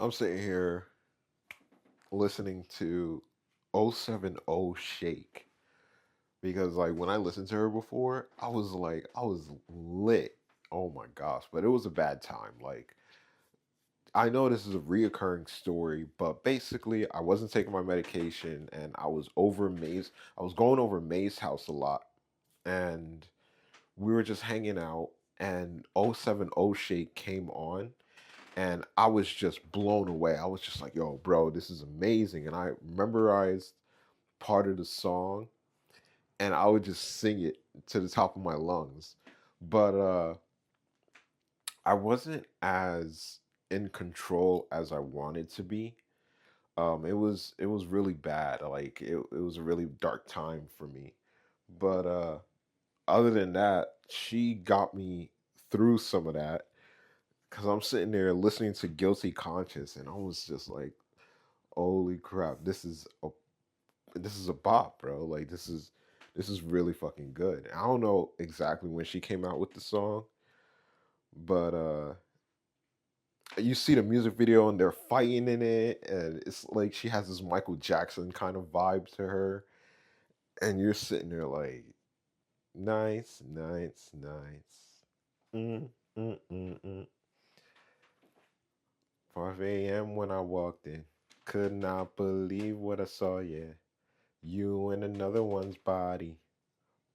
I'm sitting here listening to 070 Shake because like when I listened to her before, I was lit. Oh my gosh, but it was a bad time. Like I know this is a reoccurring story, but basically I wasn't taking my medication and I was over May's I was going over May's house a lot and we were just hanging out and 070 Shake came on and I was just blown away. I was just like, "Yo, bro, this is amazing!" And I memorized part of the song, and I would just sing it to the top of my lungs. But I wasn't as in control as I wanted to be. It was really bad. It was a really dark time for me. But other than that, she got me through some of that because I'm sitting there listening to Guilty Conscious, and I was just like, holy crap, this is a bop, bro. Like this is really fucking good. I don't know exactly when she came out with the song, but you see the music video and they're fighting in it, and it's like she has this Michael Jackson kind of vibe to her, and you're sitting there like, nice, nice, nice. Mm, mm, mm, mm. 5 a.m. when I walked in, could not believe what I saw. Yeah, you in another one's body.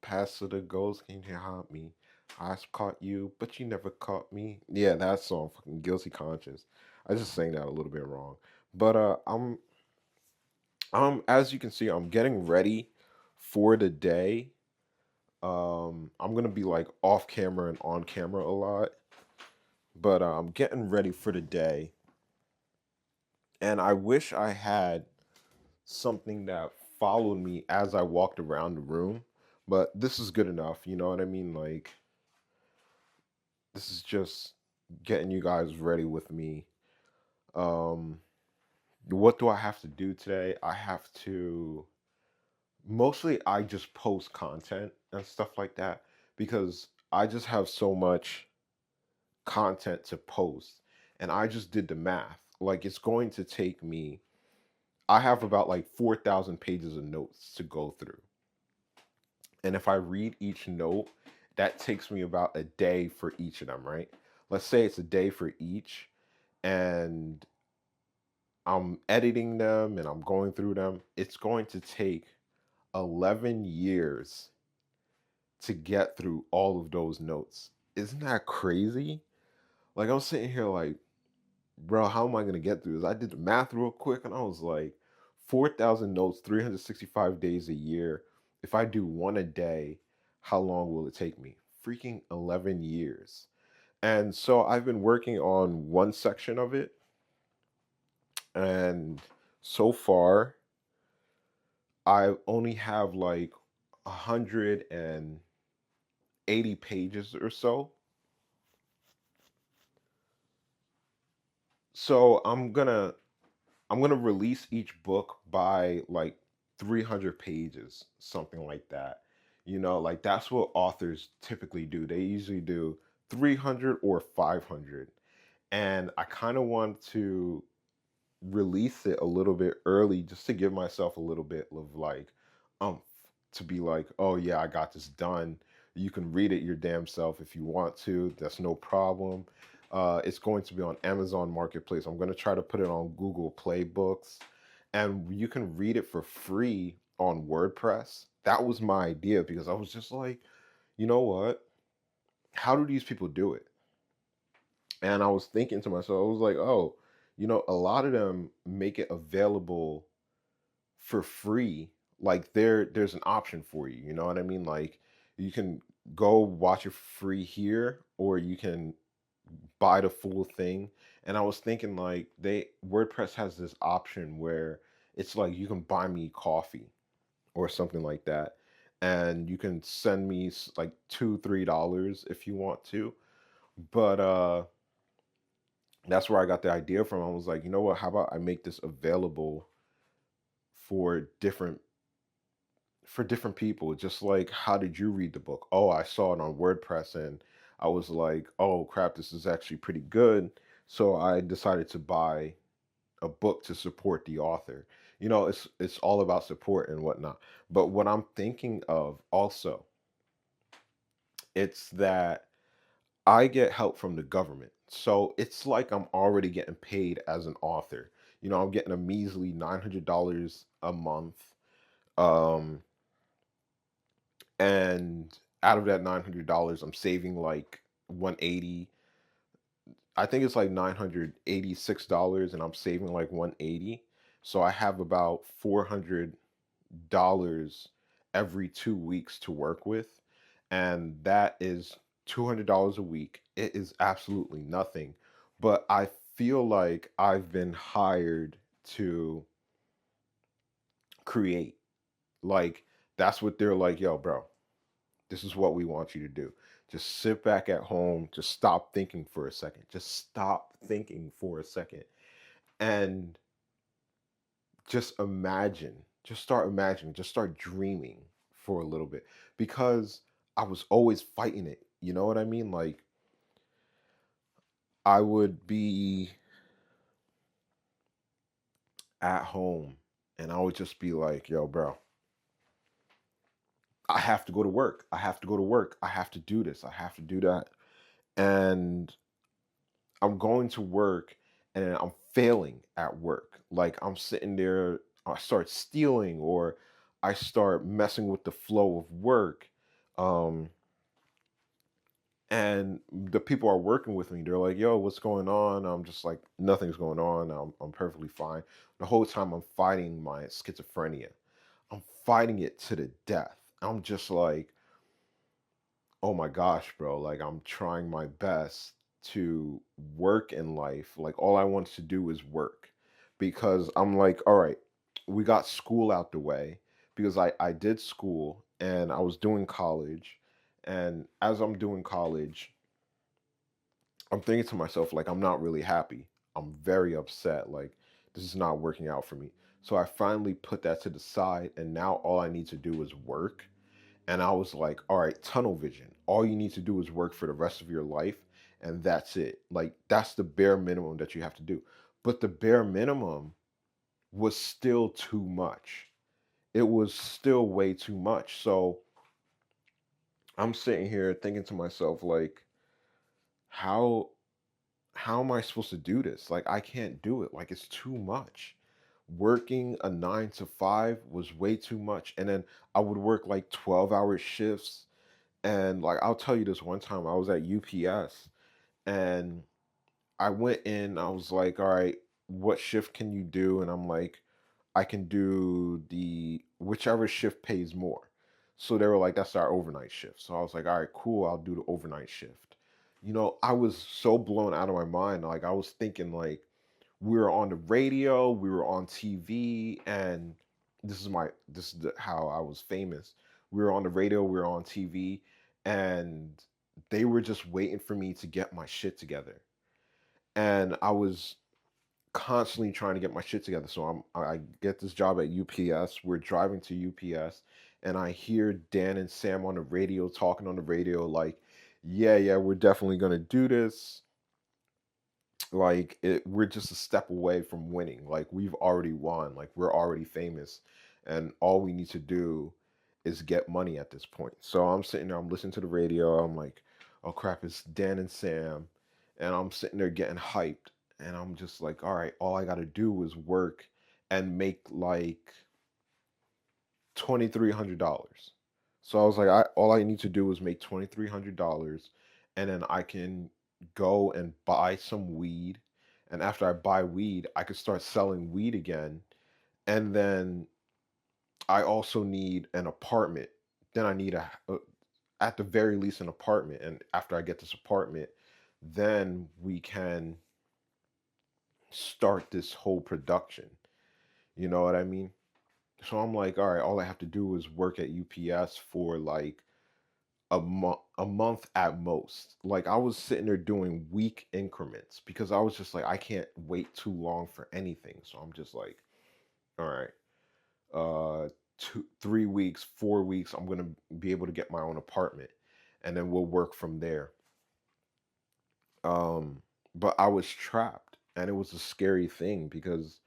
Pass to the ghost, can you haunt me? I caught you, but you never caught me. Yeah, that song, fucking Guilty Conscience. I just sang that a little bit wrong. But as you can see, I'm getting ready for the day. I'm gonna be like off camera and on camera a lot, but I'm getting ready for the day, and I wish I had something that followed me as I walked around the room. But this is good enough, you know what I mean? Like this is just getting you guys ready with me. Um, what do I have to do today? I have to mostly I just post content and stuff like that because I just have so much content to post and I just did the math. Like it's going to take me I have about like 4,000 pages of notes to go through. And if I read each note, that takes me about a day for each of them, right? Let's say it's a day for each and I'm editing them and I'm going through them. It's going to take 11 years to get through all of those notes. Isn't that crazy? Like, I'm sitting here like, bro, how am I going to get through this? I did the math real quick and I was like, 4,000 notes, 365 days a year. If I do one a day, how long will it take me? Freaking 11 years. And so I've been working on one section of it. And so far, I only have like 180 pages or so. So I'm gonna release each book by like 300 pages, something like that. You know, like that's what authors typically do. They usually do 300 or 500. And I kind of want to release it a little bit early just to give myself a little bit of like umph to be like, oh yeah, I got this done. You can read it your damn self if you want to. That's no problem. It's going to be on Amazon Marketplace. I'm going to try to put it on Google Play Books, and you can read it for free on WordPress. That was my idea because I was just like, you know what? How do these people do it? And I was thinking to myself, I was like, oh, a lot of them make it available for free. Like there's an option for you. You know what I mean? Like you can go watch it free here, or you can buy the full thing. And I was thinking like they WordPress has this option where it's like you can buy me coffee or something like that. And you can send me like $2, $3 if you want to. But that's where I got the idea from. I was like, you know what? How about I make this available for different people? Just like, how did you read the book? Oh, I saw it on WordPress, and I was like, oh crap, this is actually pretty good. So I decided to buy. a book to support the author. It's all about support and whatnot. But what I'm thinking of also, it's that I get help from the government. So it's like I'm already getting paid as an author. I'm getting a measly $900 a month. Um, and out of that $900, I'm saving like 180. I think it's like $986 and I'm saving like 180. So I have about $400 every 2 weeks to work with. And that is $200 a week. It is absolutely nothing. But I feel like I've been hired to create. Like, that's what they're like, yo, bro, this is what we want you to do. Just sit back at home. Just stop thinking for a second. Just stop thinking for a second. And just imagine. Just start imagining. Just start dreaming for a little bit. Because I was always fighting it. You know what I mean? Like, I would be at home and I would just be like, yo, bro, I have to go to work. I have to go to work. I have to do this. I have to do that. And I'm going to work and I'm failing at work. Like I'm sitting there, I start stealing or I start messing with the flow of work. Um, and the people are working with me. They're like, "Yo, what's going on?" I'm just like, "Nothing's going on. I'm perfectly fine." The whole time I'm fighting my schizophrenia. I'm fighting it to the death. I'm just like, oh my gosh, bro, like I'm trying my best to work in life. Like all I want to do is work because I'm like, all right, we got school out the way because I did school and I was doing college. And as I'm doing college, I'm thinking to myself, like, I'm not really happy. I'm very upset. Like, this is not working out for me. So I finally put that to the side. And now all I need to do is work and I was like, all right, tunnel vision. All you need to do is work for the rest of your life, and that's it. Like, that's the bare minimum that you have to do. But the bare minimum was still too much. It was still way too much. So I'm sitting here thinking to myself, like, how how am I supposed to do this? Like, I can't do it. Like, it's too much. Working a 9 to 5 was way too much. And then I would work like 12-hour shifts. And like I'll tell you this one time I was at UPS and I went in, I was like, all right, what shift can you do? And I'm like, I can do the whichever shift pays more. So they were like, that's our overnight shift. So I was like, all right, cool, I'll do the overnight shift. I was so blown out of my mind. Like I was thinking like we were on the radio, we were on TV, and how I was famous. We were on the radio, we were on TV, and they were just waiting for me to get my shit together. And I was constantly trying to get my shit together. So I get this job at UPS. We're driving to UPS, and I hear Dan and Sam on the radio talking on the radio like, yeah, we're definitely gonna do this. Like we're just a step away from winning. Like we've already won. Like we're already famous, and all we need to do is get money at this point. So I'm sitting there, I'm listening to the radio. I'm like, oh crap, it's Dan and Sam, and I'm sitting there getting hyped, and I'm just like, all right, all I got to do is work and make like $2,300. So I was like, all I need to do is make $2,300, and then I can go and buy some weed. And after I buy weed, I could start selling weed again. And then I also need an apartment. Then I need at the very least, an apartment. And after I get this apartment, then we can start this whole production. You know what I mean? So I'm like, all right, all I have to do is work at UPS for like a month at most. Like I was sitting there doing week increments because I was just like, I can't wait too long for anything. So I'm just like, all right, 3 weeks, 4 weeks, I'm gonna be able to get my own apartment, and then we'll work from there. Um, but I was trapped, And it was a scary thing because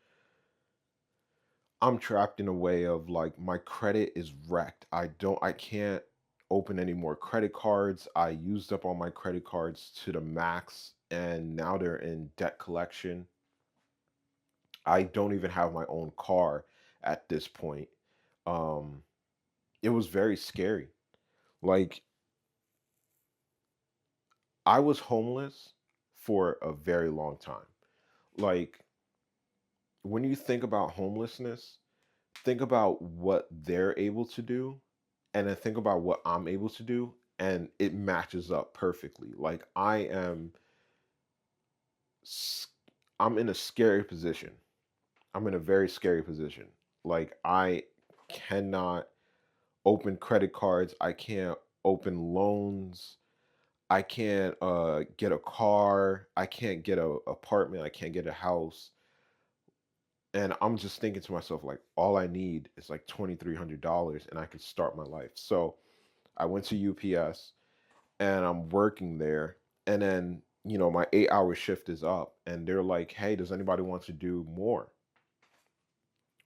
I'm trapped in a way of like my credit is wrecked. I can't open any more credit cards. I used up all my credit cards to the max and now they're in debt collection. I don't even have my own car at this point. Um it was very scary. Like I was homeless for a very long time. Like when you think about homelessness, think about what they're able to do and then think about what I'm able to do and it matches up perfectly. Like s- I'm in a scary position. I'm in a very scary position. Like I cannot open credit cards, I can't open loans, I can't get a car, I can't get a apartment, I can't get a house. And I'm just thinking to myself, like, all I need is like $2,300 and I can start my life. So I went to UPS and I'm working there. And then, my 8 hour shift is up and they're like, hey, does anybody want to do more?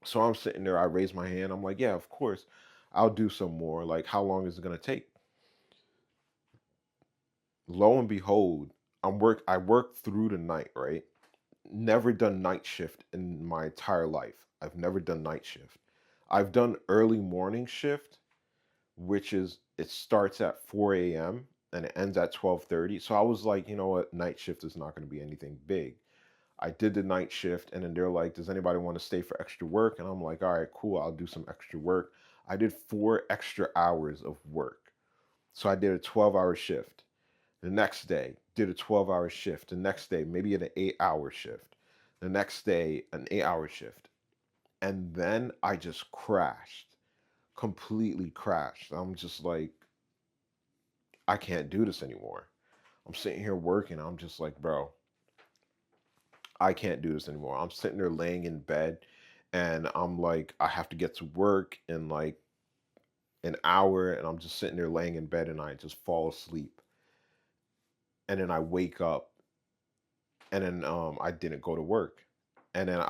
So I'm sitting there, I raise my hand. I'm like, yeah, of course, I'll do some more. Like, how long is it going to take? Lo and behold, I work through the night, right? Never done night shift in my entire life. I've never done night shift. I've done early morning shift, which is it starts at 4 a.m. and it ends at 12:30. So I was like, you know what, night shift is not going to be anything big. I did the night shift and then they're like, does anybody want to stay for extra work? And I'm like, all right, cool, I'll do some extra work. I did 4 extra hours of work. So I did a 12-hour shift. The next day, did a 12-hour shift. The next day, maybe an 8 hour shift. The next day, an 8 hour shift. And then I just crashed, completely crashed. I'm just like, I can't do this anymore. I'm sitting here working. I'm just like, bro, I can't do this anymore. I'm sitting there laying in bed and I'm like, I have to get to work in like an hour. And I'm just sitting there laying in bed and I just fall asleep. And then I wake up and then I didn't go to work. And then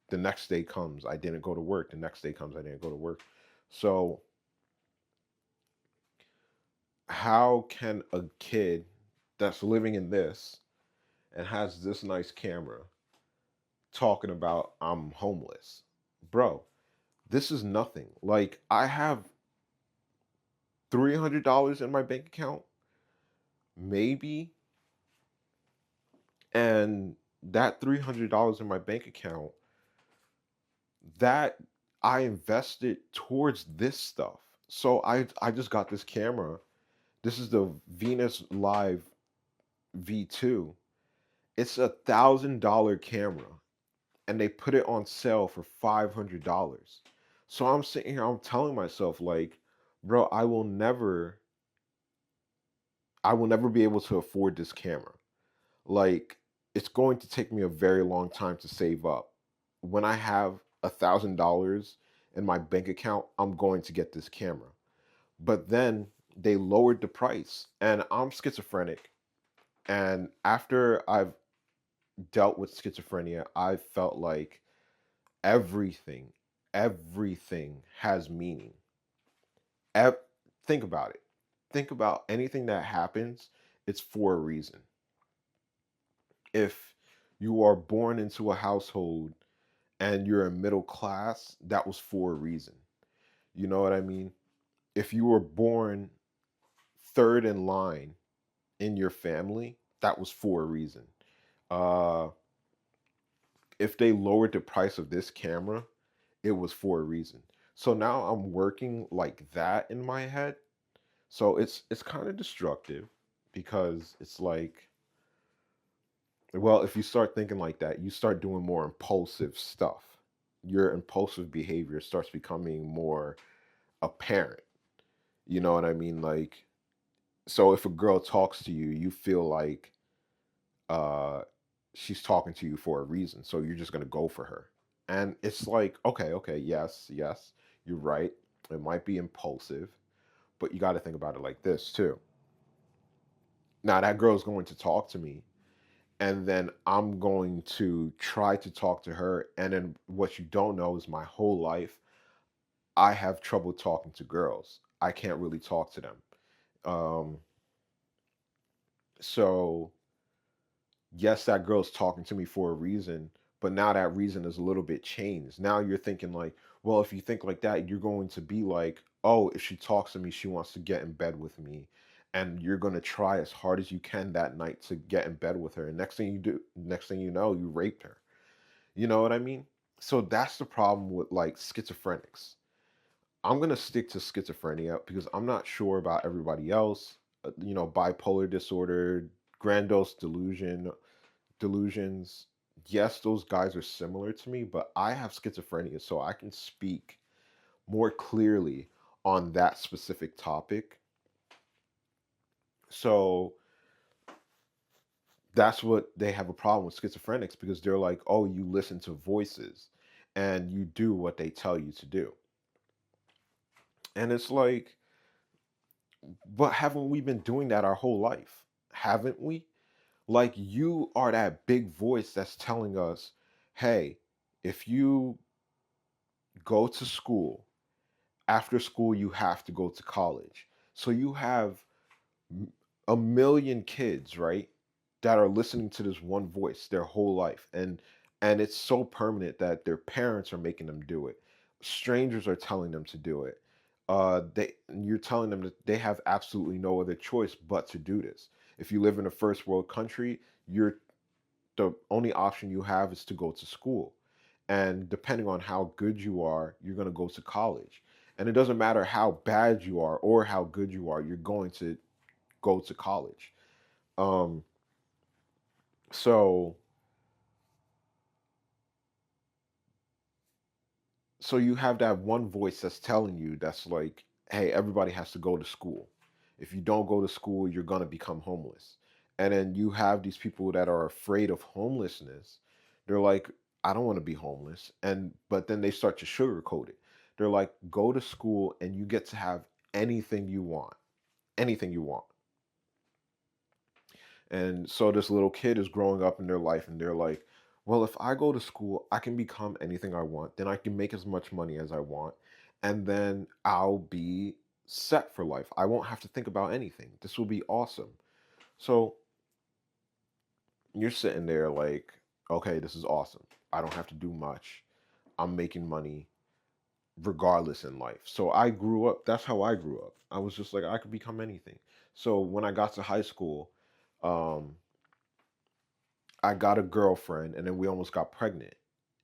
the next day comes, I didn't go to work. The next day comes, I didn't go to work. So how can a kid that's living in this and has this nice camera talking about I'm homeless? Bro, this is nothing. Like I have $300 in my bank account, maybe, and that $300 in my bank account that I invested towards this stuff. So I just got this camera. This is the Venus Live V2. It's $1,000 camera, and they put it on sale for $500. So I'm sitting here, I'm telling myself like, bro, I will never be able to afford this camera. Like, it's going to take me a very long time to save up. When I have $1,000 in my bank account, I'm going to get this camera. But then they lowered the price, and I'm schizophrenic. And after I've dealt with schizophrenia, I felt like everything, everything has meaning. Ev- think about it. Think about anything that happens, it's for a reason. If you are born into a household and you're a middle class, that was for a reason. You know what I mean? If you were born third in line in your family, that was for a reason. Uh, if they lowered the price of this camera, it was for a reason. So now I'm working like that in my head. So it's kind of destructive because it's like, well, if you start thinking like that, you start doing more impulsive stuff. Your impulsive behavior starts becoming more apparent. You know what I mean? Like, so if a girl talks to you, you feel like uh, she's talking to you for a reason. So you're just going to go for her. And it's like, okay, okay, yes, yes, you're right. It might be impulsive, but you got to think about it like this too. Now, that girl's going to talk to me, and then I'm going to try to talk to her. And then what you don't know is my whole life, I have trouble talking to girls. I can't really talk to them. Um, so yes, that girl's talking to me for a reason, but now that reason is a little bit changed. Now you're thinking like, well, if you think like that, you're going to be like, oh, if she talks to me, she wants to get in bed with me. And you're going to try as hard as you can that night to get in bed with her. And next thing you know, you raped her. You know what I mean? So that's the problem with like schizophrenics. I'm going to stick to schizophrenia because I'm not sure about everybody else. Bipolar disorder, grandiose delusions. Yes, those guys are similar to me, but I have schizophrenia, so I can speak more clearly on that specific topic. So that's what they have a problem with schizophrenics because they're like, oh, you listen to voices and you do what they tell you to do. And it's like, but haven't we been doing that our whole life? Haven't we? Like, you are that big voice that's telling us, hey, if you go to school, after school, you have to go to college. So you have a million kids, right, that are listening to this one voice their whole life, and it's so permanent that their parents are making them do it. Strangers are telling them to do it. You're telling them that they have absolutely no other choice but to do this. If you live in a first world country, you're the only option you have is to go to school. And depending on how good you are, you're going to go to college. And it doesn't matter how bad you are or how good you are, you're going to go to college. Um, so so you have that one voice that's telling you that's like, hey, everybody has to go to school. If you don't go to school, you're going to become homeless. And then you have these people that are afraid of homelessness. They're like, I don't want to be homeless. And but then they start to sugarcoat it. They're like, go to school and you get to have anything you want. Anything you want. And so this little kid is growing up in their life and they're like, well, if I go to school, I can become anything I want. Then I can make as much money as I want. And then I'll be set for life. I won't have to think about anything. This will be awesome. So you're sitting there like, okay, this is awesome. I don't have to do much. I'm making money regardless in life. So I grew up, that's how I grew up. I was just like, I could become anything. So when I got to high school, um, I got a girlfriend and then we almost got pregnant.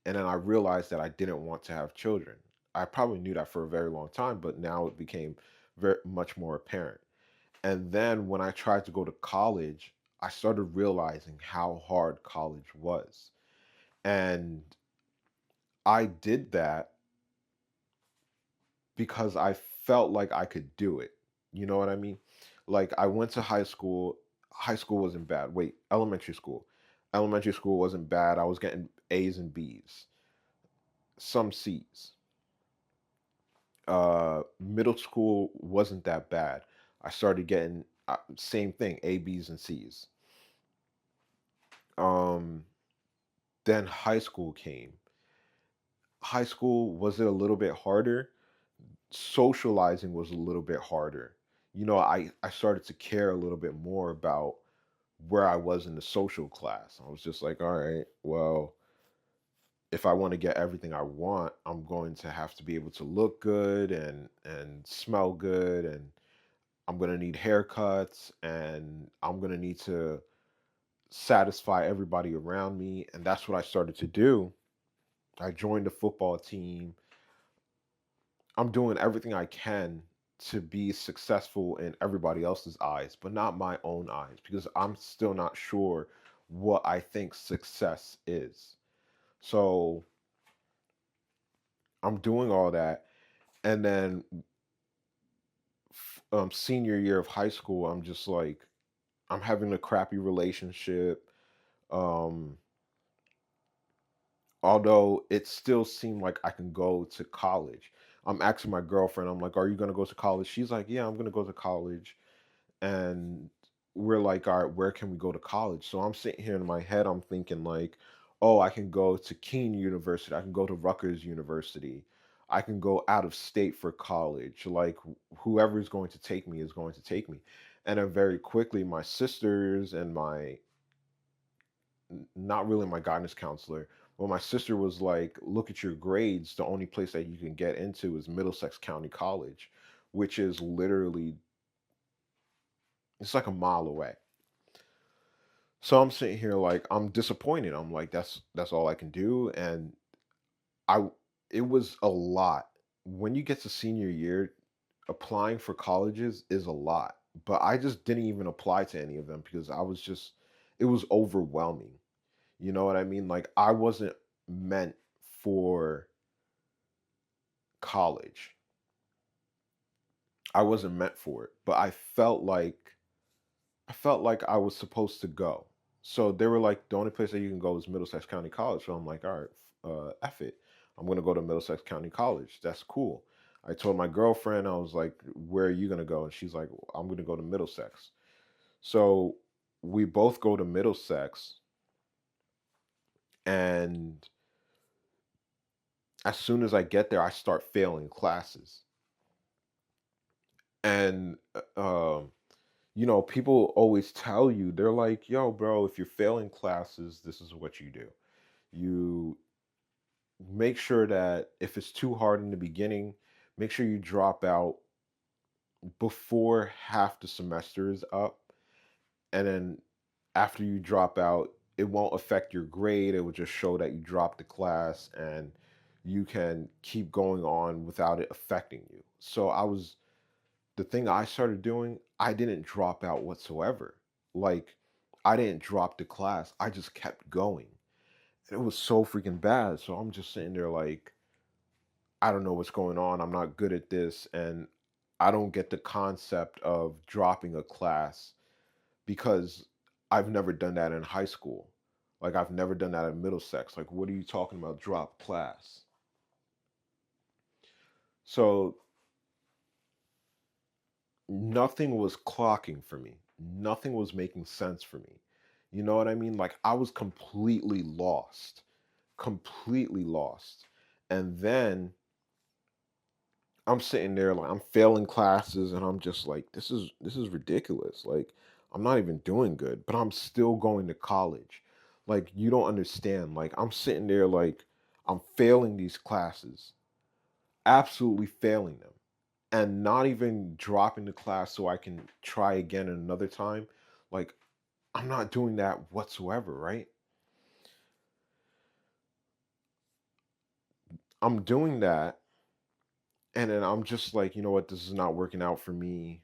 And then I realized that I didn't want to have children. I probably knew that for a very long time, but now it became very much more apparent. And then when I tried to go to college, I started realizing how hard college was. And I did that because I felt like I could do it. You know what I mean? Like I went to high school. High school wasn't bad. Wait, elementary school. Elementary school wasn't bad. I was getting A's and B's, some C's. Middle school wasn't that bad. I started getting same thing, A, B's, and C's. Um, then high school came. High school was it a little bit harder? Socializing was a little bit harder. I started to care a little bit more about where I was in the social class. I was just like, all right, well, if I want to get everything I want, I'm going to have to be able to look good and smell good, and I'm going to need haircuts, and I'm going to need to satisfy everybody around me, and that's what I started to do. I joined the football team. I'm doing everything I can to be successful in everybody else's eyes, but not my own eyes because I'm still not sure what I think success is. So I'm doing all that. And then senior year of high school, I'm just like, I'm having a crappy relationship. Um, Although it still seemed like I can go to college. I'm asking my girlfriend, I'm like, are you going to go to college? She's like, yeah, I'm going to go to college. And we're like, all right, where can we go to college? So I'm sitting here in my head, I'm thinking like, oh, I can go to Keene University, I can go to Rutgers University, I can go out of state for college. Like whoever's going to take me is going to take me. And then very quickly, my sisters and my, not really my guidance counselor, but my sister was like, look at your grades. The only place that you can get into is Middlesex County College, which is literally, it's like a mile away. So I'm sitting here like I'm disappointed. I'm like that's all I can do, and I it was a lot. When you get to senior year, applying for colleges is a lot. But I just didn't even apply to any of them because I was just, it was overwhelming. You know what I mean? Like I wasn't meant for college. I wasn't meant for it, but I felt like I was supposed to go. So they were like, the only place that you can go is Middlesex County College. So I'm like, all right, F it. I'm going to go to Middlesex County College. That's cool. I told my girlfriend, I was like, where are you going to go? And she's like, I'm going to go to Middlesex. So we both go to Middlesex. And as soon as I get there, I start failing classes. And, people always tell you, they're like, yo, bro, if you're failing classes, this is what you do. You make sure that if it's too hard in the beginning, make sure you drop out before half the semester is up. And then after you drop out, it won't affect your grade. It will just show that you dropped the class and you can keep going on without it affecting you. So the thing I started doing, I didn't drop out whatsoever. Like, I didn't drop the class, I just kept going. It was so freaking bad. So I'm just sitting there like, I don't know what's going on. I'm not good at this. And I don't get the concept of dropping a class because I've never done that in high school. Like, I've never done that in Middlesex. Like, what are you talking about? Drop class. So nothing was clocking for me, nothing was making sense for me. You know what I mean? Like, I was completely lost, completely lost. And then I'm sitting there like I'm failing classes and I'm just like this is ridiculous. Like I'm not even doing good, but I'm still going to college. Like you don't understand. Like I'm sitting there like I'm failing these classes, absolutely failing them and not even dropping the class so I can try again another time. Like I'm not doing that whatsoever, right? I'm doing that and then I'm just like, you know what, this is not working out for me,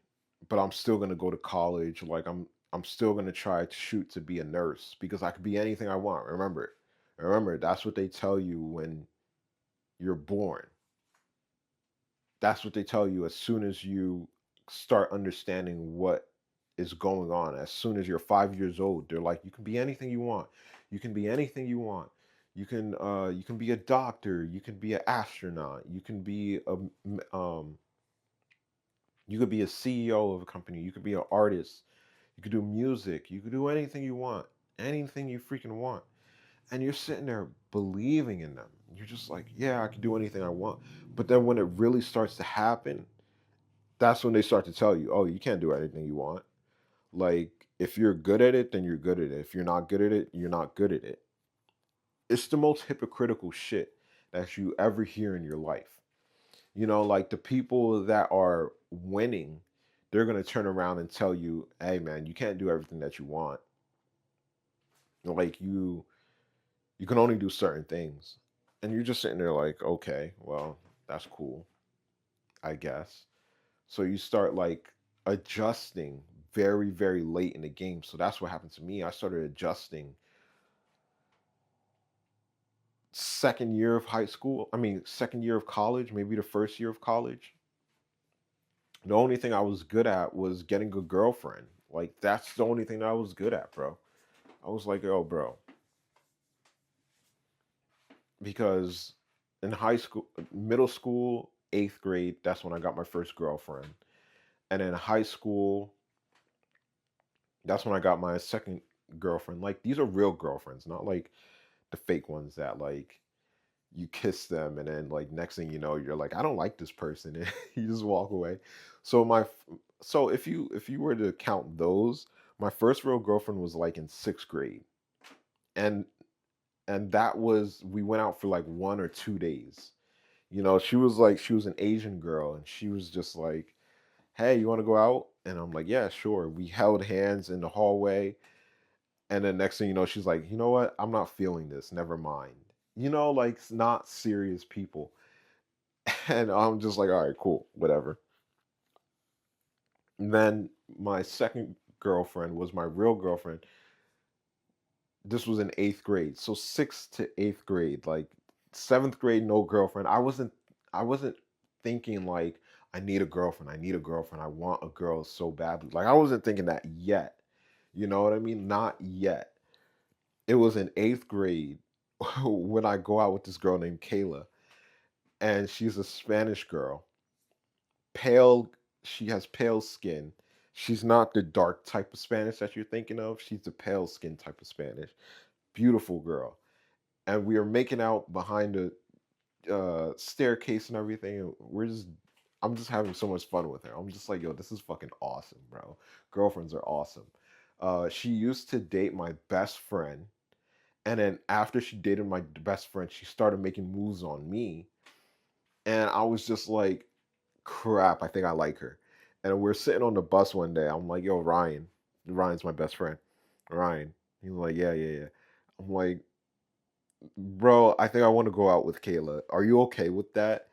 but I'm still gonna go to college. Like I'm still gonna try to shoot to be a nurse because I could be anything I want. Remember, that's what they tell you when you're born. That's what they tell you as soon as you start understanding what is going on. As soon as you're 5 years old, they're like, you can be anything you want. You can be anything you want. You can be a doctor. You can be an astronaut. You could be a CEO of a company. You could be an artist. You could do music. You could do anything you want. Anything you freaking want. And you're sitting there believing in them. You're just like, yeah, I can do anything I want. But then when it really starts to happen, that's when they start to tell you, oh, you can't do anything you want. Like, if you're good at it, then you're good at it. If you're not good at it, you're not good at it. It's the most hypocritical shit that you ever hear in your life. Like the people that are winning, they're going to turn around and tell you, hey, man, you can't do everything that you want. Like, you can only do certain things. And you're just sitting there like, okay, well, that's cool, I guess. So you start like adjusting very, very late in the game. So that's what happened to me. I started adjusting second year of high school. I mean, second year of college, maybe the first year of college. The only thing I was good at was getting a girlfriend. Like, that's the only thing that I was good at, bro. I was like, oh, bro. Because in high school, middle school, eighth grade, that's when I got my first girlfriend. And in high school, That's when I got my second girlfriend. Like these are real girlfriends, not like the fake ones that like you kiss them and then like next thing you know you're like I don't like this person and you just walk away. So so if you were to count those, my first real girlfriend was like in 6th grade. And that was we went out for like 1 or 2 days. She was an Asian girl and she was just like, "Hey, you want to go out?" And I'm like, "Yeah, sure." We held hands in the hallway. And then next thing you know, she's like, "You know what? I'm not feeling this. Never mind." Like not serious people. And I'm just like, "All right, cool, whatever." And then my second girlfriend was my real girlfriend. This was in 8th grade. So 6th to 8th grade, like 7th grade, no girlfriend. I wasn't thinking like I need a girlfriend. I need a girlfriend. I want a girl so badly. Like I wasn't thinking that yet. You know what I mean? Not yet. It was in 8th grade when I go out with this girl named Kayla, and she's a Spanish girl. Pale, she has pale skin. She's not the dark type of Spanish that you're thinking of. She's the pale skin type of Spanish. Beautiful girl. And we are making out behind the staircase and everything. And I'm just having so much fun with her. I'm just like, yo, this is fucking awesome, bro. Girlfriends are awesome. She used to date my best friend. And then after she dated my best friend, she started making moves on me. And I was just like, crap, I think I like her. And we're sitting on the bus one day. I'm like, yo, Ryan. Ryan's my best friend. Ryan. He's like, yeah, yeah, yeah. I'm like, bro, I think I want to go out with Kayla. Are you okay with that?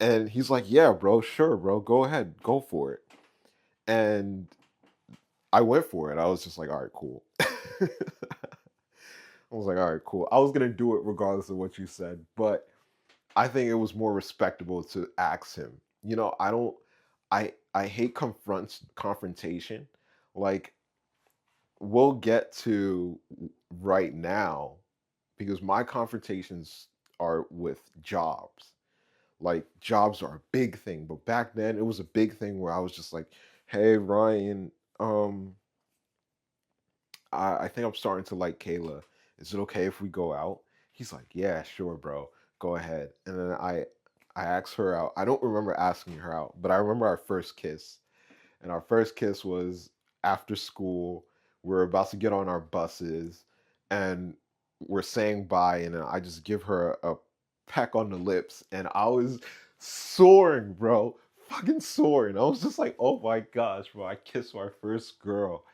And he's like, yeah, bro, sure, bro. Go ahead. Go for it. And I went for it. I was just like, all right, cool. I was like, all right, cool. I was going to do it regardless of what you said. But I think it was more respectable to ask him. I don't I hate confrontation. Like we'll get to right now because my confrontations are with jobs. Like jobs are a big thing, but back then it was a big thing where I was just like, "Hey Ryan, um I think I'm starting to like Kayla. Is it okay if we go out?" He's like, "Yeah, sure, bro. Go ahead." And then I asked her out. I don't remember asking her out, but I remember our first kiss. And our first kiss was after school. We're about to get on our buses and we're saying bye and then I just give her a peck on the lips and I was soaring, bro. Fucking soaring. I was just like, "Oh my gosh, bro. I kissed my first girl."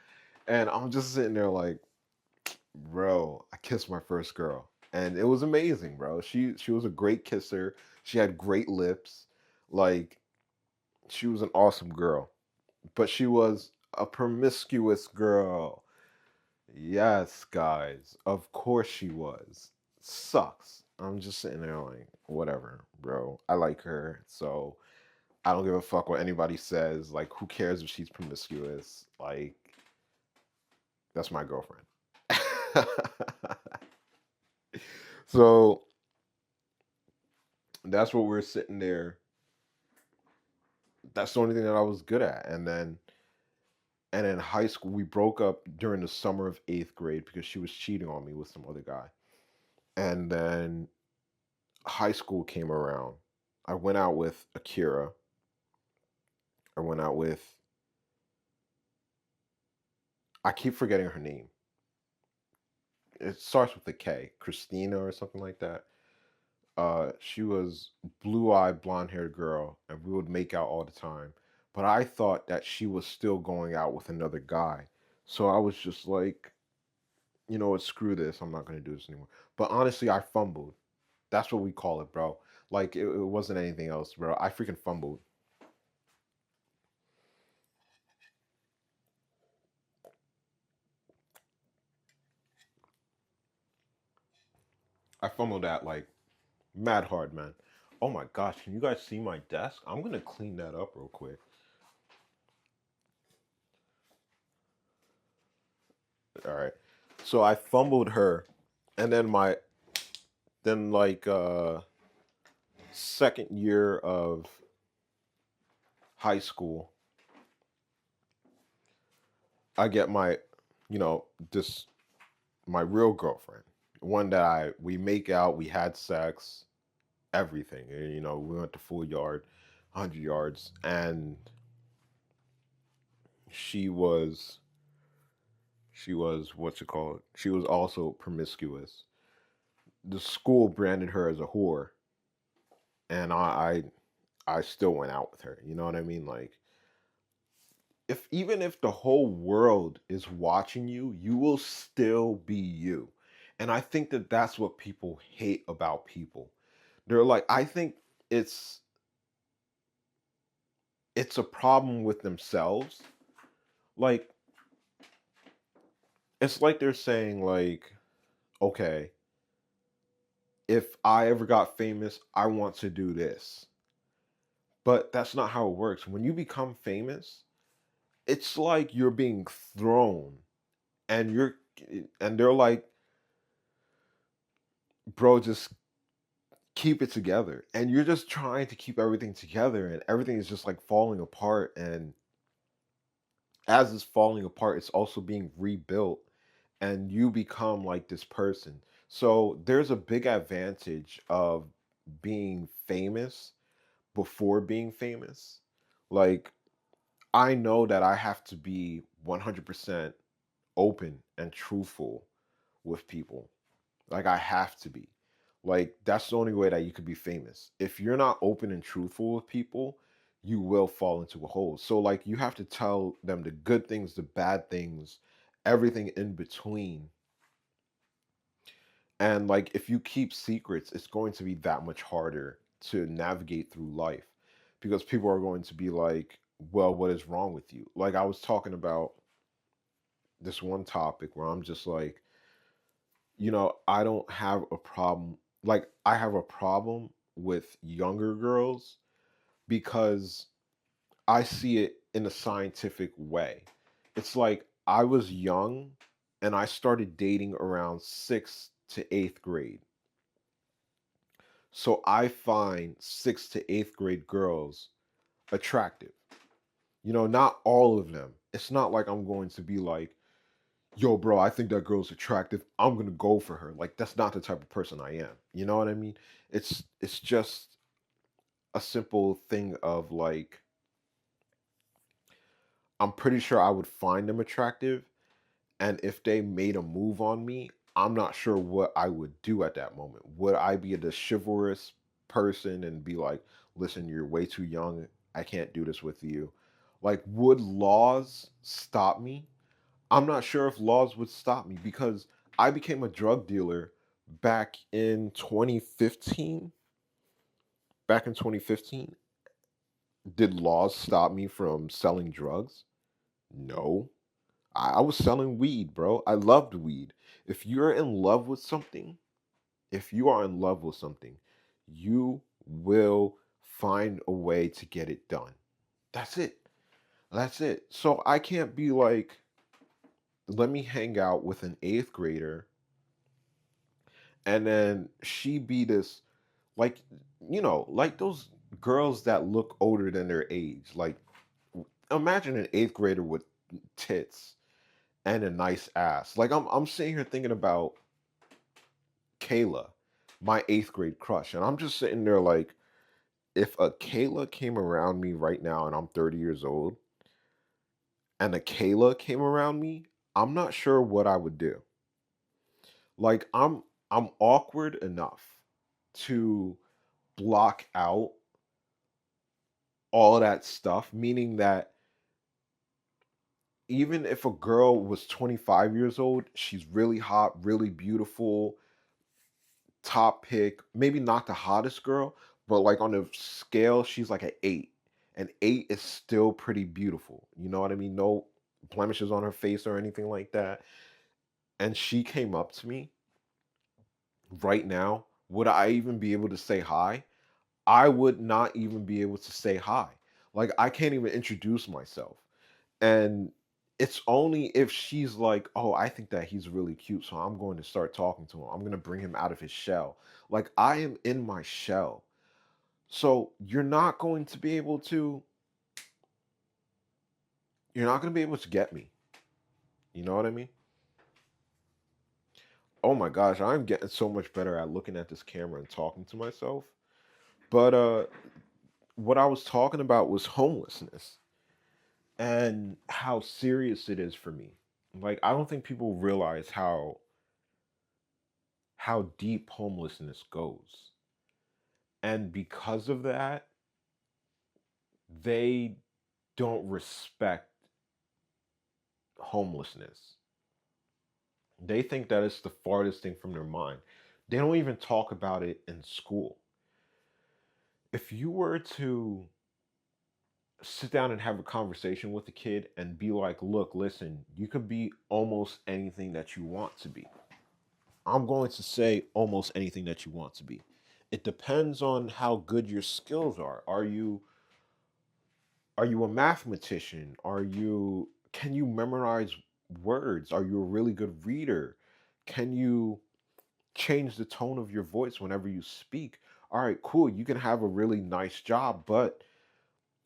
And I'm just sitting there like, bro, I kissed my first girl, and it was amazing, bro. She was a great kisser. She had great lips, like she was an awesome girl. But she was a promiscuous girl. Yes, guys, of course she was. Sucks. I'm just sitting there like, whatever, bro. I like her, so I don't give a fuck what anybody says. Like, who cares if she's promiscuous? Like, that's my girlfriend. So that's what we're sitting there. That's the only thing that I was good at. And in high school, we broke up during the summer of 8th grade because she was cheating on me with some other guy. And then high school came around. I went out with Akira. I went out with, I keep forgetting her name. It starts with a K, Christina or something like that. She was blue-eyed, blonde-haired girl, and we would make out all the time. But I thought that she was still going out with another guy, so I was just like, you know what, screw this. I'm not gonna do this anymore. But honestly, I fumbled. That's what we call it, bro. Like it wasn't anything else, bro. I freaking fumbled. I fumbled that like mad hard, man. Oh my gosh, can you guys see my desk? I'm gonna clean that up real quick. All right. So I fumbled her, and then like second year of high school, I get my you know, this my real girlfriend, one that we make out, we had sex, everything. And, you know, we went to full yard, 100 yards, and she was what's it called? She was also promiscuous. The school branded her as a whore, and I still went out with her. You know what I mean? Like, if even if the whole world is watching you, you will still be you. And I think that that's what people hate about people. They're like, I think it's it's a problem with themselves. Like, it's like they're saying like, okay, if I ever got famous, I want to do this. But that's not how it works. When you become famous, it's like you're being thrown and they're like, bro, just keep it together. And you're just trying to keep everything together and everything is just like falling apart. And as it's falling apart, it's also being rebuilt and you become like this person. So there's a big advantage of being famous before being famous. Like, I know that I have to be 100% open and truthful with people. Like, I have to be. Like, that's the only way that you could be famous. If you're not open and truthful with people, you will fall into a hole. So, like, you have to tell them the good things, the bad things, everything in between. And, like, if you keep secrets, it's going to be that much harder to navigate through life because people are going to be like, well, what is wrong with you? Like, I was talking about this one topic where I'm just like, I don't have a problem. Like, I have a problem with younger girls because I see it in a scientific way. It's like I was young and I started dating around sixth to eighth grade. So I find sixth to eighth grade girls attractive. Not all of them. It's not like I'm going to be like, yo, bro, I think that girl's attractive. I'm gonna go for her. Like, that's not the type of person I am. You know what I mean? It's just a simple thing of like, I'm pretty sure I would find them attractive, and if they made a move on me, I'm not sure what I would do at that moment. Would I be the chivalrous person and be like, listen, you're way too young. I can't do this with you. Like, would laws stop me? I'm not sure if laws would stop me because I became a drug dealer back in 2015. Back in 2015, did laws stop me from selling drugs? No. I was selling weed, bro. I loved weed. If you're in love with something, if you are in love with something, you will find a way to get it done. That's it. That's it. So I can't be like, let me hang out with an eighth grader and then she be this, like, like those girls that look older than their age. Like, imagine an eighth grader with tits and a nice ass. Like, I'm sitting here thinking about Kayla, my eighth grade crush, and I'm just sitting there like, if a Kayla came around me right now and I'm 30 years old and a Kayla came around me, I'm not sure what I would do. Like, I'm awkward enough to block out all that stuff, meaning that even if a girl was 25 years old, she's really hot, really beautiful, top pick, maybe not the hottest girl, but like on the scale, she's like an eight. And eight is still pretty beautiful. You know what I mean? No blemishes on her face or anything like that. And she came up to me right now. Would I even be able to say hi? I would not even be able to say hi. Like, I can't even introduce myself. And it's only if she's like, oh, I think that he's really cute, so I'm going to start talking to him. I'm going to bring him out of his shell. Like, I am in my shell. So you're not going to be able to get me. You know what I mean? Oh my gosh, I'm getting so much better at looking at this camera and talking to myself. But what I was talking about was homelessness and how serious it is for me. Like I don't think people realize how deep homelessness goes. And because of that, they don't respect homelessness. They think that it's the farthest thing from their mind. They don't even talk about it in school. If you were to sit down and have a conversation with a kid and be like, look, listen, you could be almost anything that you want to be. I'm going to say almost anything that you want to be. It depends on how good your skills are. Are you a mathematician? Can you memorize words? Are you a really good reader? Can you change the tone of your voice whenever you speak? All right, cool. You can have a really nice job, but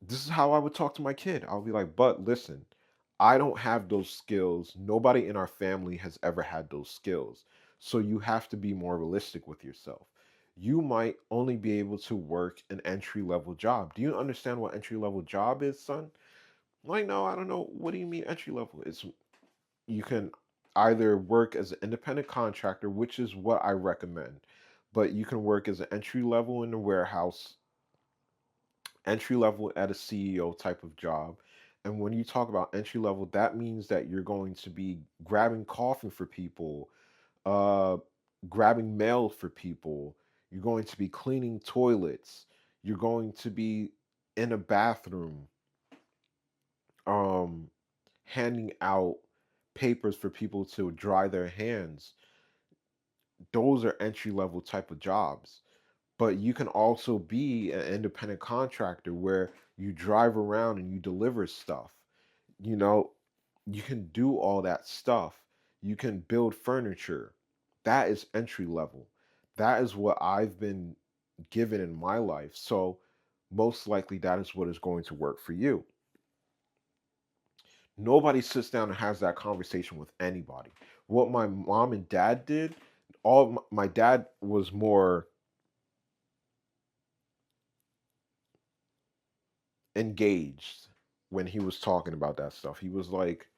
this is how I would talk to my kid. I'll be like, but listen, I don't have those skills. Nobody in our family has ever had those skills. So you have to be more realistic with yourself. You might only be able to work an entry level job. Do you understand what entry level job is, son? Like, no, I don't know. What do you mean entry level? It's you can either work as an independent contractor, which is what I recommend, but you can work as an entry level in the warehouse, entry level at a CEO type of job. And when you talk about entry level, that means that you're going to be grabbing coffee for people, uh, grabbing mail for people. You're going to be cleaning toilets. You're going to be in a bathroom, um, handing out papers for people to dry their hands. Those are entry level type of jobs. But you can also be an independent contractor where you drive around and you deliver stuff. You know, you can do all that stuff. You can build furniture. That is entry level. That is what I've been given in my life. So, most likely, that is what is going to work for you. Nobody sits down and has that conversation with anybody. What my mom and dad did, my dad was more engaged when he was talking about that stuff. He was like,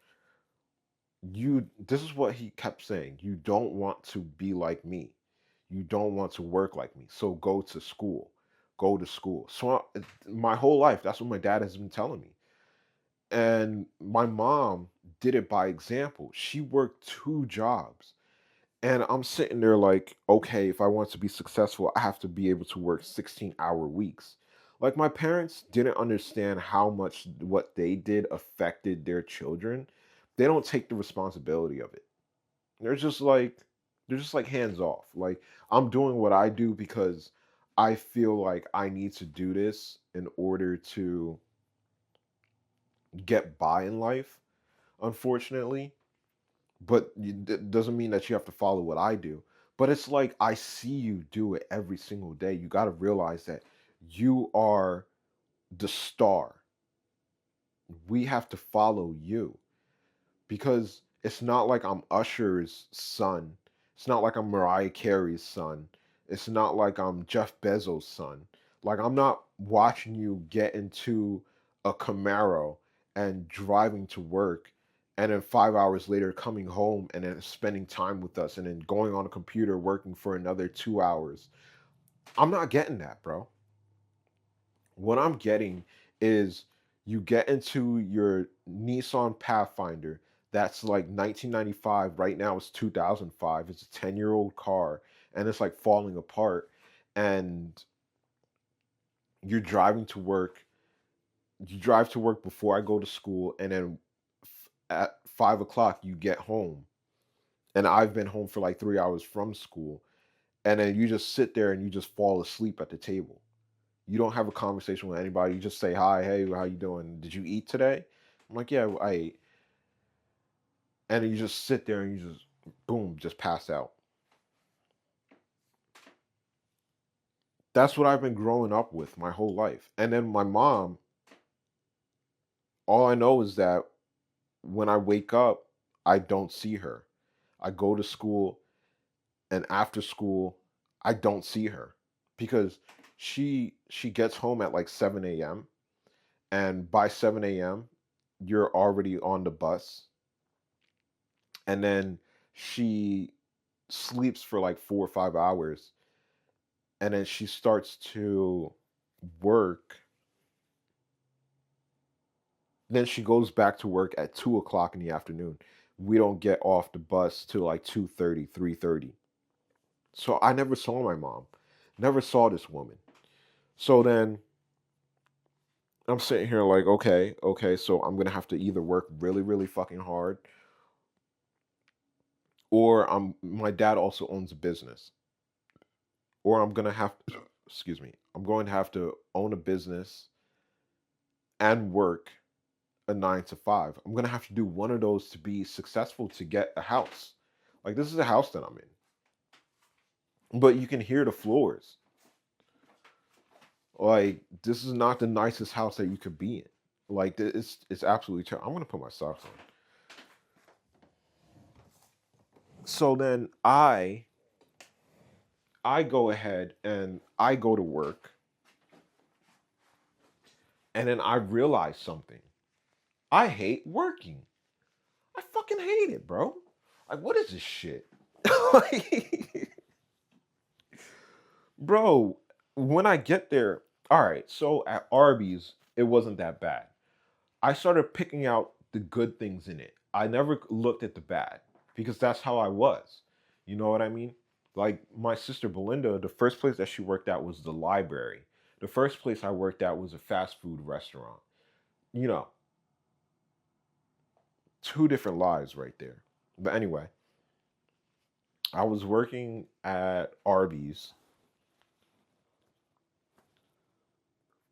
you this is what he kept saying. You don't want to be like me. You don't want to work like me. So go to school. Go to school. So my whole life, that's what my dad has been telling me. And my mom did it by example. She worked two jobs. And I'm sitting there like, okay, if I want to be successful, I have to be able to work 16-hour weeks. Like my parents didn't understand how much what they did affected their children. They don't take the responsibility of it. They're just like they're just like hands off. Like I'm doing what I do because I feel like I need to do this in order to get by in life, unfortunately. But it doesn't mean that you have to follow what I do. But it's like I see you do it every single day. You got to realize that you are the star. We have to follow you because it's not like I'm Usher's son. It's not like I'm Mariah Carey's son. It's not like I'm Jeff Bezos' son. Like I'm not watching you get into a Camaro and driving to work and then 5 hours later coming home and then spending time with us and then going on a computer working for another 2 hours. I'm not getting that, bro. What I'm getting is you get into your Nissan Pathfinder that's like 1995. Right now it's 2005. It's a 10-year-old car and it's like falling apart. And you're driving to work. You drive to work before I go to school. And then at 5 o'clock, you get home. And I've been home for like 3 hours from school. And then you just sit there and you just fall asleep at the table. You don't have a conversation with anybody. You just say hi, hey, how you doing? Did you eat today? I'm like, yeah, I ate. And then you just sit there and you just boom, just pass out. That's what I've been growing up with my whole life. And then my mom, all I know is that when I wake up, I don't see her. I go to school and after school I don't see her because she gets home at like 7 a.m., and by 7 a.m. you're already on the bus, and then she sleeps for like 4 or 5 hours, and then she starts to work. Then she goes back to work at 2 o'clock in the afternoon. We don't get off the bus till like 2:30, 3:30. So I never saw my mom, never saw this woman. So then I'm sitting here like, okay, okay, so I'm gonna have to either work really, really fucking hard, or my dad also owns a business, or I'm gonna have excuse me, I'm going to have to own a business and work a 9 to 5. I'm gonna have to do one of those to be successful to get a house. Like this is a house that I'm in, but you can hear the floors. Like this is not the nicest house that you could be in. Like it's absolutely terrible. I'm gonna put my socks on. So then I go ahead and I go to work, and then I realize something. I hate working. I fucking hate it, bro. Like what is this shit? Like, bro, when I get there, all right, so at Arby's, it wasn't that bad. I started picking out the good things in it. I never looked at the bad because that's how I was. You know what I mean? Like my sister Belinda, the first place that she worked at was the library. The first place I worked at was a fast food restaurant. You know, two different lives right there. But anyway, I was working at Arby's.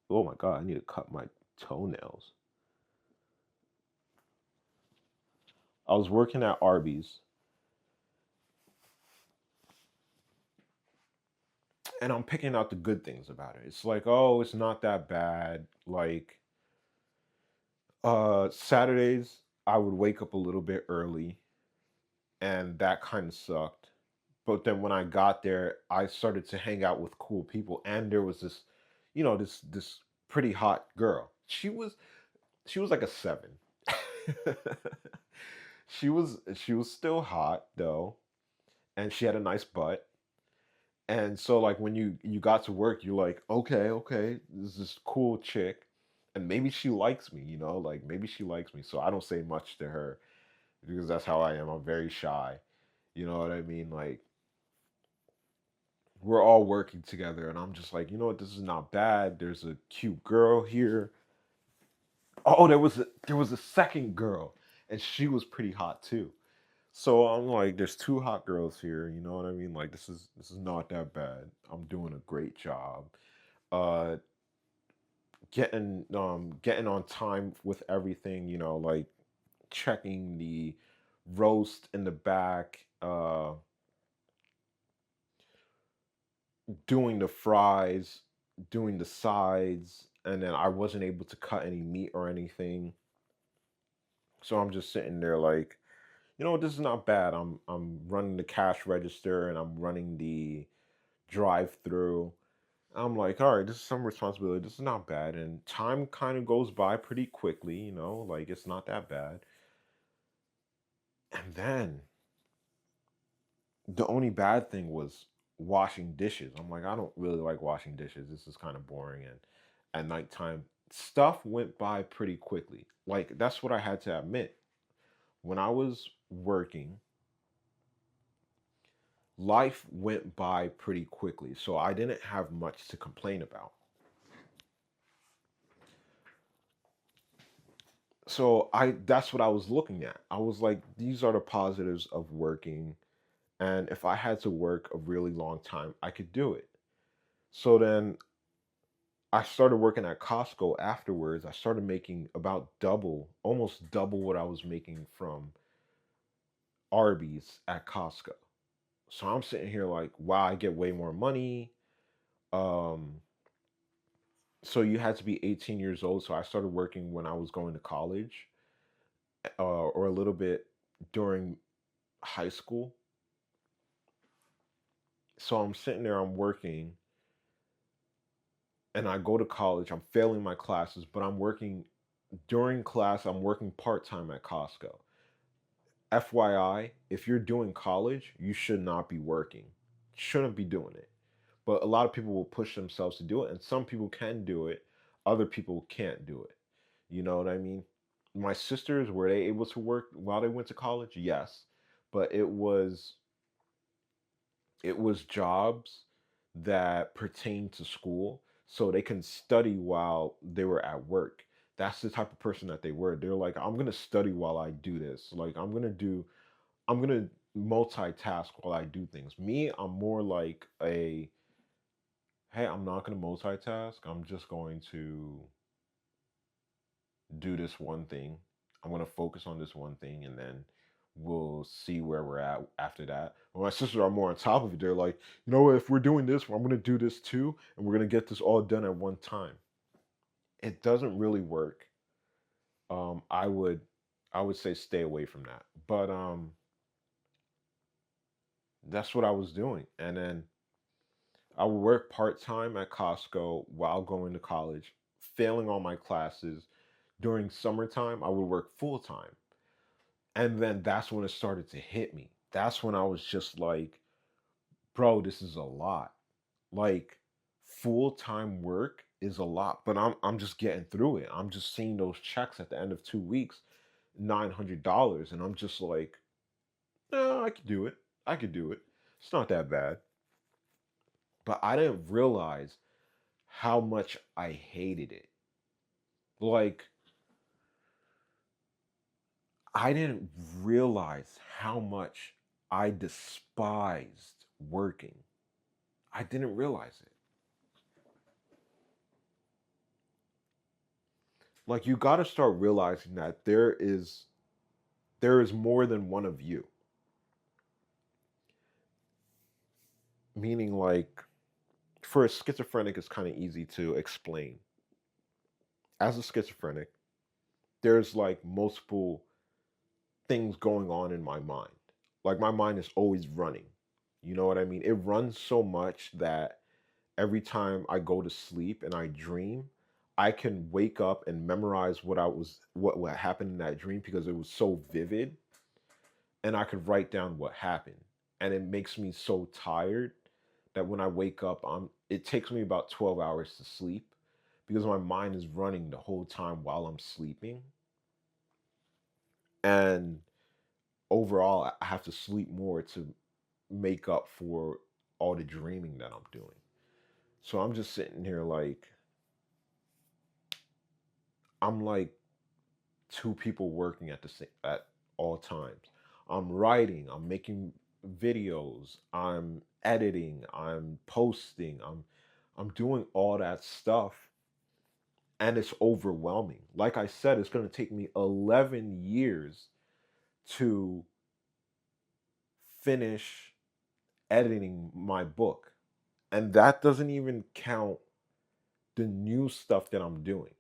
Oh my God, I need to cut my toenails. I was working at Arby's, and I'm picking out the good things about it. It's like, oh, it's not that bad. Like Saturdays I would wake up a little bit early, and that kind of sucked. But then when I got there, I started to hang out with cool people, and there was this, this pretty hot girl. She was like a 7. She was still hot though, and she had a nice butt. And so like when you got to work, you're like, okay, okay, this is this cool chick, and maybe she likes me, like maybe she likes me. So I don't say much to her because that's how I am. I'm very shy. You know what I mean? Like we're all working together, and I'm just like, you know what, this is not bad. There's a cute girl here. Oh, there was a second girl, and she was pretty hot too. So I'm like, there's two hot girls here. You know what I mean? Like this is not that bad. I'm doing a great job. Uh, getting on time with everything. Like checking the roast in the back. Doing the fries, doing the sides, and then I wasn't able to cut any meat or anything. So I'm just sitting there like, this is not bad. I'm running the cash register and I'm running the drive through. I'm like, all right, this is some responsibility. This is not bad. And time kind of goes by pretty quickly, like it's not that bad. And then the only bad thing was washing dishes. I'm like, I don't really like washing dishes. This is kind of boring. And at nighttime, stuff went by pretty quickly. Like, that's what I had to admit. When I was working, life went by pretty quickly. So I didn't have much to complain about. So that's what I was looking at. I was like, these are the positives of working. And if I had to work a really long time, I could do it. So then I started working at Costco afterwards. I started making about double, almost double what I was making from Arby's at Costco. So I'm sitting here like, wow, I get way more money. Um, so you had to be 18 years old. So I started working when I was going to college, or a little bit during high school. So I'm sitting there, I'm working, and I go to college. I'm failing my classes, but I'm working during class. I'm working part time at Costco. FYI, if you're doing college, you should not be working. Shouldn't be doing it. But a lot of people will push themselves to do it, and some people can do it, other people can't do it. You know what I mean? My sisters, were they able to work while they went to college? Yes. But it was jobs that pertain to school, so they can study while they were at work. That's the type of person that they were. They're like, I'm gonna study while I do this. Like I'm gonna multitask while I do things. Me, I'm more like a, hey, I'm not gonna multitask. I'm just going to do this one thing. I'm gonna focus on this one thing, and then we'll see where we're at after that. Well, my sisters are more on top of it. They're like, you know what? If we're doing this, I'm gonna do this too, and we're gonna get this all done at one time. It doesn't really work. Um, I would, I would say stay away from that. But that's what I was doing, and then I would work part time at Costco while going to college, failing all my classes. During summertime, I would work full time. And then that's when it started to hit me. That's when I was just like, bro, this is a lot. Like full time work is a lot, but I'm just getting through it. I'm just seeing those checks at the end of 2 weeks, $900, and I'm just like, no, I could do it. I could do it. It's not that bad. But I didn't realize how much I hated it. Like I didn't realize how much I despised working. I didn't realize it. Like you got to start realizing that there is more than one of you. Meaning like for a schizophrenic it's kind of easy to explain. As a schizophrenic, there's like multiple things going on in my mind. Like my mind is always running. You know what I mean? It runs so much that every time I go to sleep and I dream, I can wake up and memorize what happened in that dream because it was so vivid, and I could write down what happened. And it makes me so tired that when I wake up, it takes me about 12 hours to sleep because my mind is running the whole time while I'm sleeping. And overall, I have to sleep more to make up for all the dreaming that I'm doing. So I'm just sitting here like I'm like two people working at all times. I'm writing, I'm making videos, I'm editing, I'm posting, I'm doing all that stuff, and it's overwhelming. Like I said, it's going to take me 11 years to finish editing my book. And that doesn't even count the new stuff that I'm doing.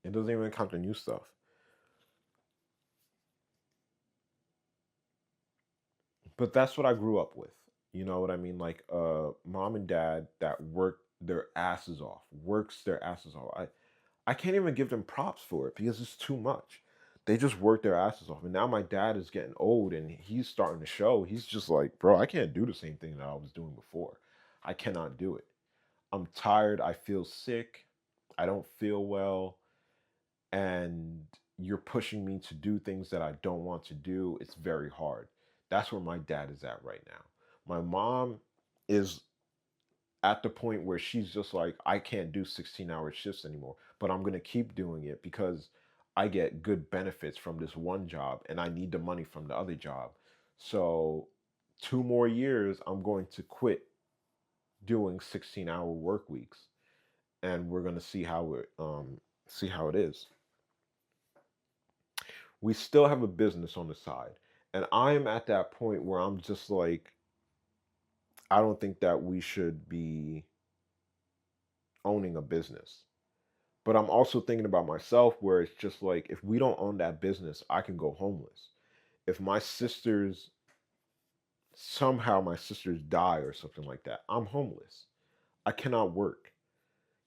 It doesn't even count the new stuff. But that's what I grew up with. You know what I mean? Like mom and dad that work their asses off, works their asses off. I can't even give them props for it because it's too much. They just work their asses off. And now my dad is getting old and he's starting to show. He's just like, bro, I can't do the same thing that I was doing before. I cannot do it. I'm tired. I feel sick. I don't feel well. And you're pushing me to do things that I don't want to do. It's very hard. That's where my dad is at right now. My mom is at the point where she's just like, I can't do 16-hour shifts anymore, but I'm going to keep doing it because I get good benefits from this one job and I need the money from the other job. So, 2 more years, I'm going to quit doing 16-hour work weeks, and we're going to see how it is. We still have a business on the side. And I'm at that point where I'm just like, I don't think that we should be owning a business. But I'm also thinking about myself where it's just like, if we don't own that business, I can go homeless. If my sisters somehow my sisters die or something like that. I'm homeless. I cannot work.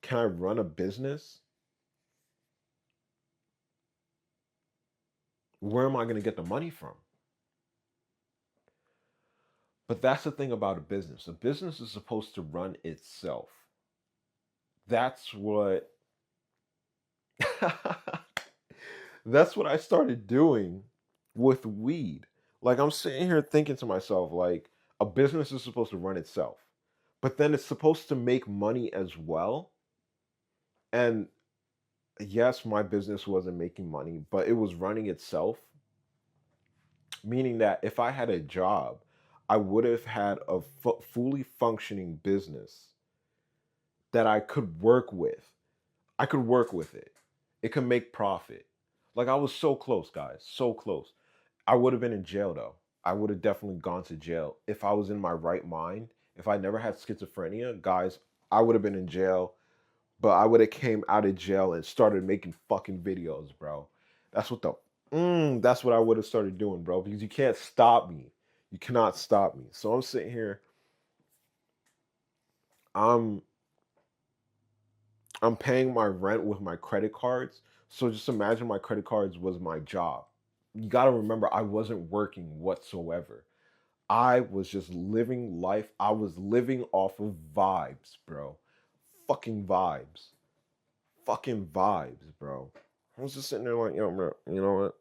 Can I run a business? Where am I going to get the money from? But that's the thing about a business. A business is supposed to run itself. That's what that's what I started doing with weed. Like I'm sitting here thinking to myself like a business is supposed to run itself. But then it's supposed to make money as well. And yes, my business wasn't making money, but it was running itself, meaning that if I had a job, I would have had a fully functioning business that I could work with. I could work with it. It could make profit. Like I was so close, guys, so close. I would have been in jail though. I would have definitely gone to jail if I was in my right mind. If I never had schizophrenia, guys, I would have been in jail, but I would have came out of jail and started making fucking videos, bro. That's what the that's what I would have started doing, bro, because you can't stop me. You cannot stop me. So I'm sitting here, I'm I'm paying my rent with my credit cards. So just imagine my credit cards was my job. You got to remember I wasn't working whatsoever. I was just living life. I was living off of vibes, bro. Fucking vibes. Fucking vibes, bro. I was just sitting there like, yo, bro, you know what?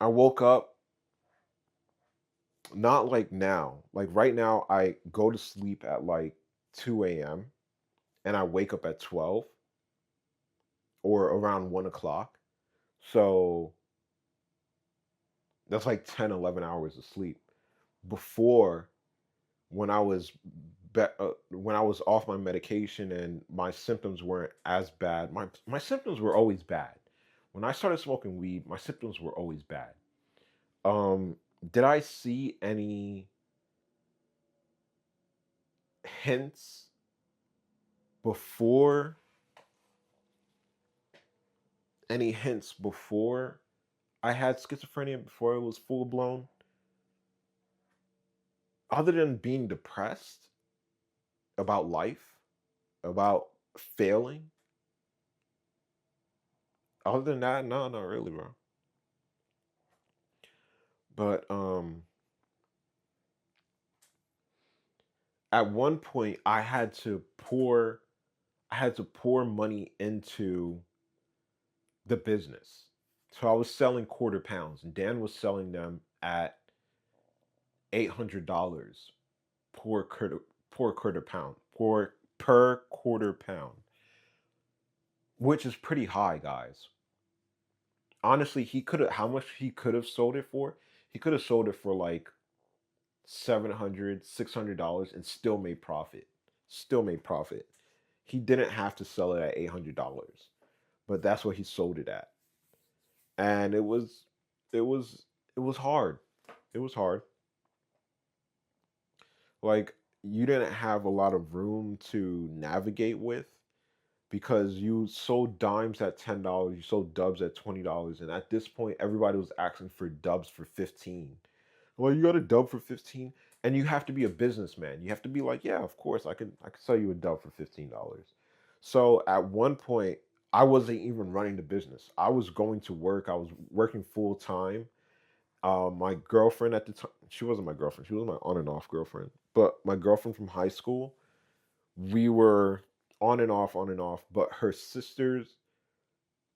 I woke up not like now. Like right now, I go to sleep at like 2 a.m. and I wake up at 12 or around 1 o'clock. So that's like 10, 11 hours of sleep. Before, when I was when I was off my medication and my symptoms weren't as bad. My symptoms were always bad. When I started smoking weed, my symptoms were always bad. Um, did I see any hints before before I had schizophrenia, before it was full blown, other than being depressed about life, about failing? Other than that, no, not really, bro. But at one point I had to pour money into the business. So I was selling quarter pounds and Dan was selling them at $800 per quarter pound, per quarter pound, which is pretty high, guys. Honestly, he could have how much he could have sold it for? He could have sold it for like 700, $600 and still made profit. Still made profit. He didn't have to sell it at $800, but that's what he sold it at. And it was it was hard. It was hard. Like you didn't have a lot of room to navigate with because you sold dimes at $10, you sold dubs at $20, and at this point everybody was asking for dubs for 15. Well, you got a dub for 15, and you have to be a businessman. You have to be like, yeah, of course, I could sell you a dub for $15. So at one point, I wasn't even running the business. I was going to work. I was working full time. My girlfriend at the time, she wasn't my girlfriend. She was my on and off girlfriend. But my girlfriend from high school, we were on and off. But her sister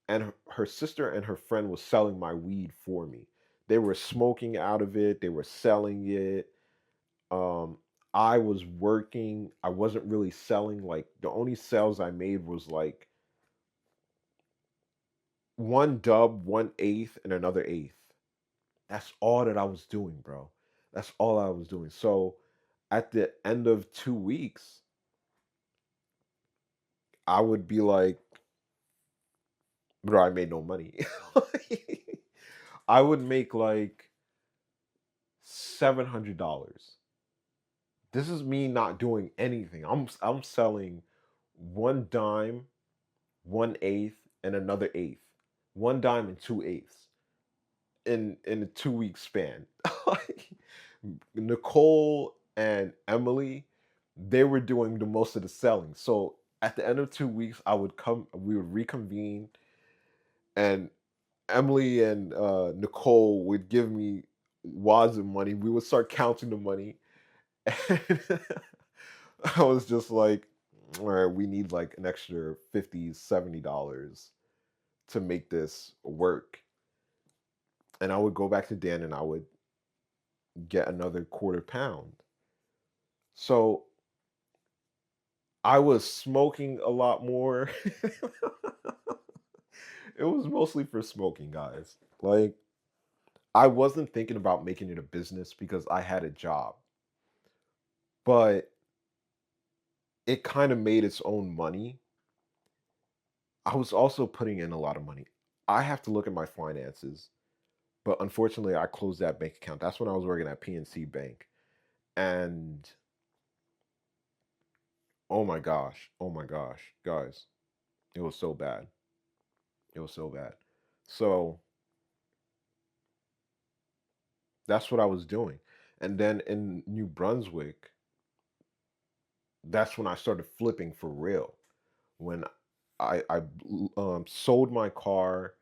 and her friend was selling my weed for me. They were smoking out of it. They were selling it. Um, I was working. I wasn't really selling. Like the only sales I made was like one dub, one eighth, and another eighth. That's all that I was doing, bro. That's all I was doing. So at the end of 2 weeks, I would be like, bro, I made no money. I would make like $700. This is me not doing anything. I'm selling one dime, one eighth, and another eighth. One dime and two eighths in a 2 week span. like Nicole and Emily, they were doing the most of the selling. So at the end of 2 weeks, we would reconvene, and Emily and Nicole would give me wads of money. We would start counting the money. And I was just like, all right, we need like an extra $50, $70 to make this work. And I would go back to Dan and I would get another quarter pound. So I was smoking a lot more. It was mostly for smoking, guys. Like, I wasn't thinking about making it a business because I had a job, but it kind of made its own money. I was also putting in a lot of money. I have to look at my finances, but unfortunately, I closed that bank account. That's when I was working at PNC Bank. And oh my gosh, guys, it was so bad. It was so bad. So that's what I was doing. And then in New Brunswick, that's when I started flipping for real. When I sold my car,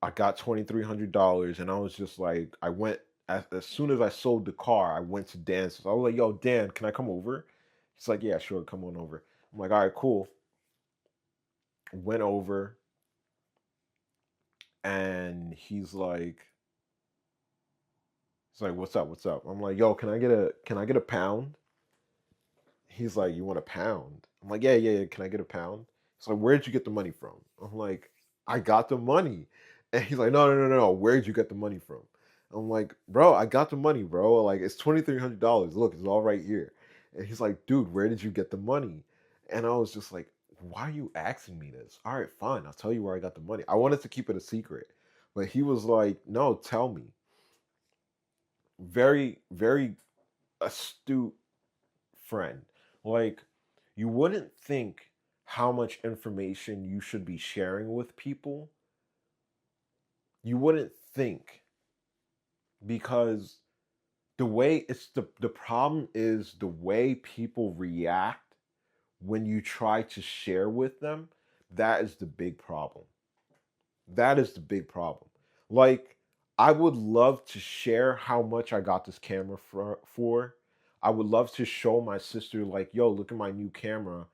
I got $2,300, and I was just like, I went as soon as I sold the car, I went to Dan's. So I was like, "Yo, Dan, can I come over?" He's like, "Yeah, sure, come on over." I'm like, "All right, cool." Went over, and he's like, "What's up? What's up?" I'm like, "Yo, can I get a pound?" He's like, "You want a pound?" I'm like, "Yeah, yeah, yeah. Can I get a pound?" He's like, "Where'd you get the money from?" I'm like, "I got the money." And he's like, "No, no, no, no, no. Where'd you get the money from?" I'm like, "Bro, I got the money, bro. Like, it's $2,300. Look, it's all right here." And he's like, "Dude, where did you get the money?" And I was just like, "Why are you asking me this?" All right, fine. I'll tell you where I got the money. I wanted to keep it a secret, but he was like, "No, tell me." Very, very astute friend. Like, you wouldn't think how much information you should be sharing with people. You wouldn't think, because the problem is the way people react when you try to share with them. That is the big problem. That is the big problem. Like, I would love to share how much I got this camera for. I would love to show my sister, like, "Yo, look at my new camera."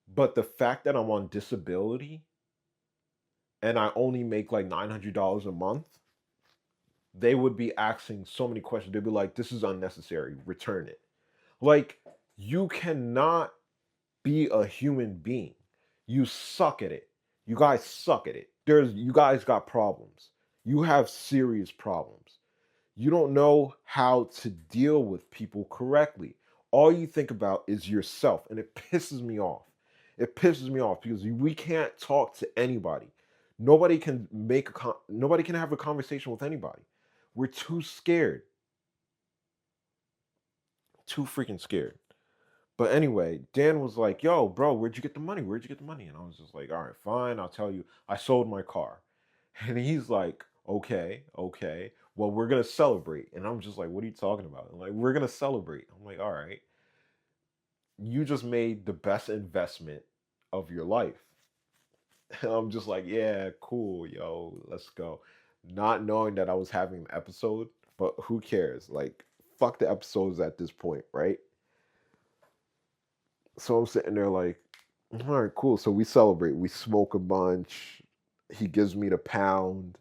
But the fact that I'm on disability and I only make like $900 a month, they would be asking so many questions. They'd be like, "This is unnecessary. Return it." Like, you cannot be a human being. You suck at it. You guys suck at it. You guys got problems. You have serious problems. You don't know how to deal with people correctly. All you think about is yourself, and it pisses me off. It pisses me off because we can't talk to anybody. Nobody can have a conversation with anybody. We're too scared, too freaking scared. But anyway, Dan was like, "Yo, bro, where'd you get the money? Where'd you get the money?" And I was just like, "All right, fine. I'll tell you. I sold my car." And he's like, "Okay, okay. Well, we're gonna celebrate." And I'm just like, "What are you talking about?" I'm like, "We're gonna celebrate." I'm like, "All right. You just made the best investment of your life." And I'm just like, "Yeah, cool, yo, let's go." Not knowing that I was having an episode, but who cares? Like, fuck the episodes at this point, right? So I'm sitting there like, "All right, cool." So we celebrate. We smoke a bunch. He gives me the pound.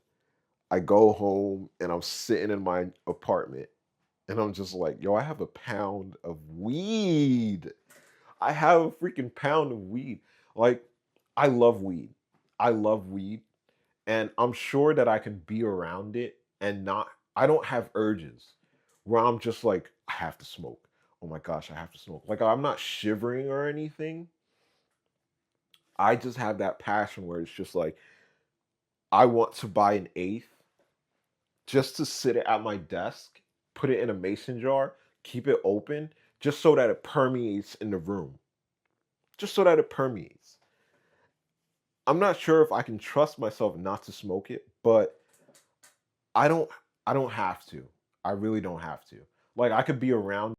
I go home and I'm sitting in my apartment and I'm just like, "Yo, I have a pound of weed. I have a freaking pound of weed." Like, I love weed. I love weed. And I'm sure that I can be around it and not, I don't have urges where I'm just like, "I have to smoke. Oh my gosh, I have to smoke." Like, I'm not shivering or anything. I just have that passion where it's just like, I want to buy an eighth just to sit it at my desk, put it in a mason jar, keep it open, just so that it permeates in the room. Just so that it permeates. I'm not sure if I can trust myself not to smoke it, but I don't. I don't have to. I really don't have to. Like I could be around